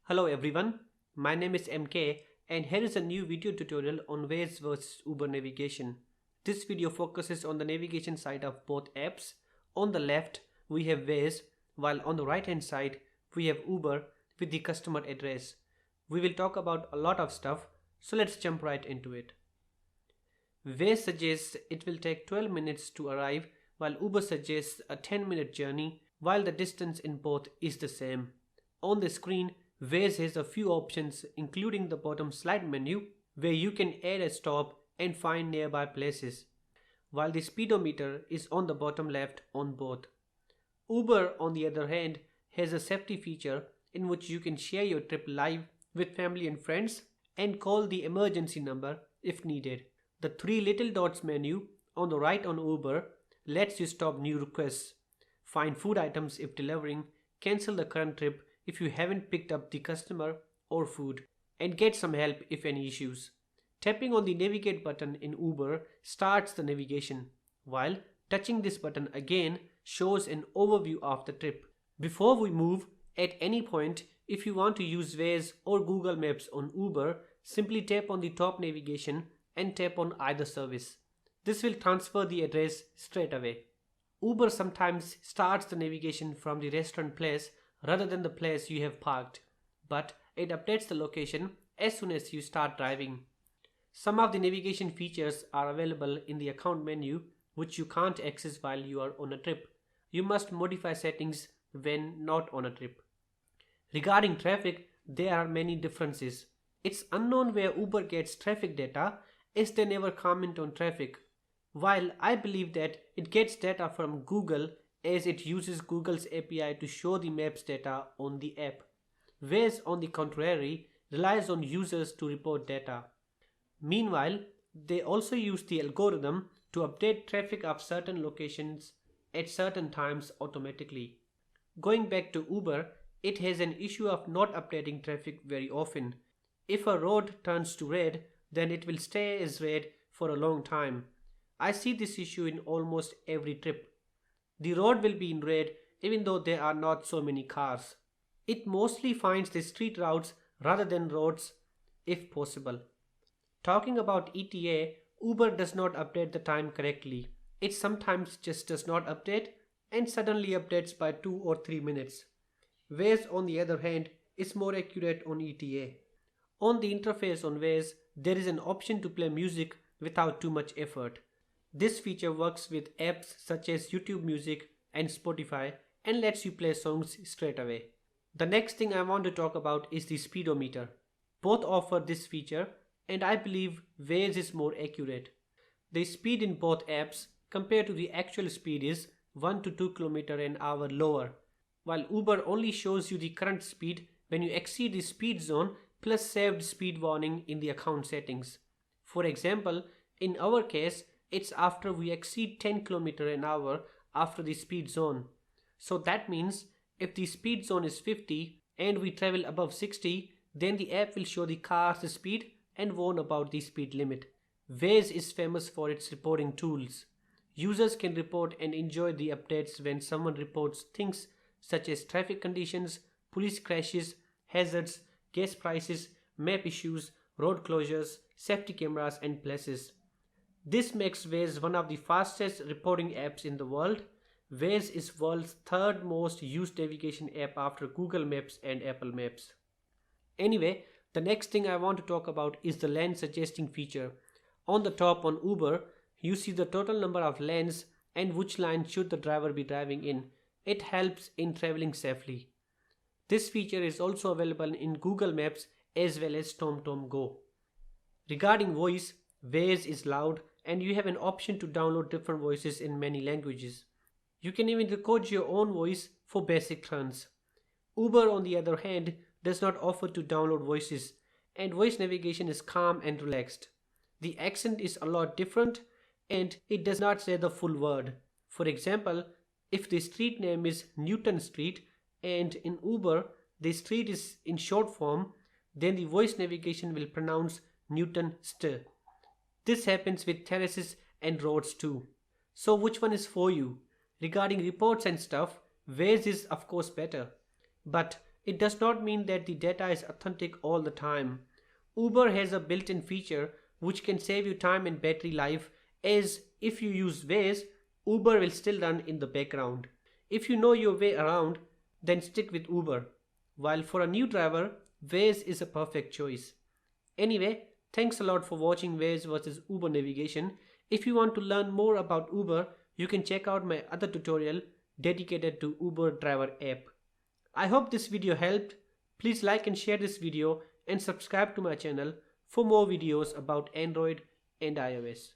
Hello everyone, my name is MK and here is a new video tutorial on Waze vs Uber navigation. This video focuses on the navigation side of both apps. On the left we have Waze, while on the right hand side we have Uber with the customer address. We will talk about a lot of stuff, so let's jump right into it. Waze suggests it will take 12 minutes to arrive, while Uber suggests a 10-minute journey, while the distance in both is the same. On the screen, Waze has a few options, including the bottom slide menu where you can add a stop and find nearby places, while the speedometer is on the bottom left on both. Uber, on the other hand, has a safety feature in which you can share your trip live with family and friends and call the emergency number if needed. The three little dots menu on the right on Uber lets you stop new requests, find food items if delivering, cancel the current trip if you haven't picked up the customer or food, and get some help if any issues. Tapping on the navigate button in Uber starts the navigation, while touching this button again shows an overview of the trip. Before we move, at any point, if you want to use Waze or Google Maps on Uber, simply tap on the top navigation and tap on either service. This will transfer the address straight away. Uber sometimes starts the navigation from the restaurant place rather than the place you have parked, but it updates the location as soon as you start driving. Some of the navigation features are available in the account menu, which you can't access while you are on a trip. You must modify settings when not on a trip. Regarding traffic, there are many differences. It's unknown where Uber gets traffic data, as they never comment on traffic, while I believe that it gets data from Google, as it uses Google's API to show the maps data on the app. Waze, on the contrary, relies on users to report data. Meanwhile, they also use the algorithm to update traffic of certain locations at certain times automatically. Going back to Uber, it has an issue of not updating traffic very often. If a road turns to red, then it will stay as red for a long time. I see this issue in almost every trip. The road will be in red even though there are not so many cars. It mostly finds the street routes rather than roads if possible. Talking about ETA, Uber does not update the time correctly. It sometimes just does not update and suddenly updates by 2 or 3 minutes. Waze, on the other hand, is more accurate on ETA. On the interface on Waze, there is an option to play music without too much effort. This feature works with apps such as YouTube Music and Spotify and lets you play songs straight away. The next thing I want to talk about is the speedometer. Both offer this feature and I believe Waze is more accurate. The speed in both apps compared to the actual speed is 1 to 2 km an hour lower, while Uber only shows you the current speed when you exceed the speed zone plus saved speed warning in the account settings. For example, in our case, it's after we exceed 10 km an hour after the speed zone. So that means if the speed zone is 50 and we travel above 60, then the app will show the car's speed and warn about the speed limit. Waze is famous for its reporting tools. Users can report and enjoy the updates when someone reports things such as traffic conditions, police crashes, hazards, gas prices, map issues, road closures, safety cameras and places. This makes Waze one of the fastest reporting apps in the world. Waze is world's third most used navigation app after Google Maps and Apple Maps. Anyway, the next thing I want to talk about is the lane suggesting feature. On the top on Uber, you see the total number of lanes and which line should the driver be driving in. It helps in traveling safely. This feature is also available in Google Maps as well as TomTom Go. Regarding voice, Waze is loud and you have an option to download different voices in many languages. You can even record your own voice for basic turns. Uber, on the other hand, does not offer to download voices and voice navigation is calm and relaxed. The accent is a lot different and it does not say the full word. For example, if the street name is Newton Street and in Uber the street is in short form, then the voice navigation will pronounce Newton St. This happens with terraces and roads too. So which one is for you? Regarding reports and stuff, Waze is of course better. But it does not mean that the data is authentic all the time. Uber has a built-in feature which can save you time and battery life, as if you use Waze, Uber will still run in the background. If you know your way around, then stick with Uber. While for a new driver, Waze is a perfect choice. Anyway, thanks a lot for watching Waze versus Uber navigation. If you want to learn more about Uber, you can check out my other tutorial dedicated to Uber driver app. I hope this video helped. Please like and share this video and subscribe to my channel for more videos about Android and iOS.